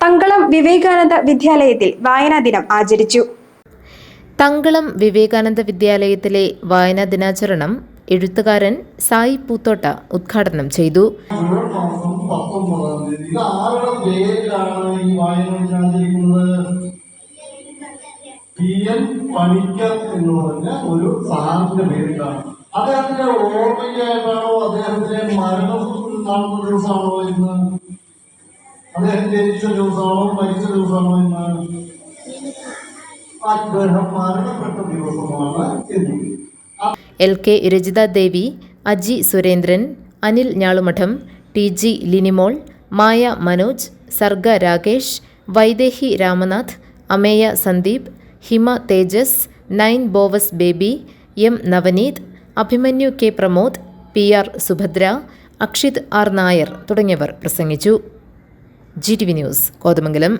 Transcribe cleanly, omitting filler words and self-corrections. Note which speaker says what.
Speaker 1: തങ്കളം വിവേകാനന്ദ വിദ്യാലയത്തിൽ വായനാ ദിനം ആചരിച്ചു.
Speaker 2: തങ്കളം വിവേകാനന്ദ വിദ്യാലയത്തിലെ വായനാ ദിനാചരണം എഴുത്തുകാരൻ സായി പൂത്തോട്ട ഉദ്ഘാടനം ചെയ്തു.
Speaker 3: പണിക്കർ എന്ന് പറഞ്ഞ ഒരു സാറിന്റെ പേരിലാണ്. അദ്ദേഹത്തിന്റെ ഓർമ്മയ്ക്കായിട്ടാണോ അദ്ദേഹത്തിന്റെ മരണം നടന്ന ദിവസമാണോ ഇന്ന്, അദ്ദേഹം ജനിച്ച ദിവസമാണോ മരിച്ച ദിവസമാണോ ഇന്ന്, അദ്ദേഹം മരണപ്പെട്ട ദിവസമാണ് എന്ന്.
Speaker 2: LK Rajitha Devi, Aji Surendran, Anil Njalumadom, TG Linimol, Maya Manoj, Sarga Rakesh, Vaidehi Ramanath, Ameya Sandeep, Hima Thejas, Nain Boaz Baby, M Navaneeth, Abhimanyu K Pramod, PR Subhadra, Akshith R Nair തുടങ്ങിയവർ പ്രസംഗിച്ചു. GTV news Kothamangalam.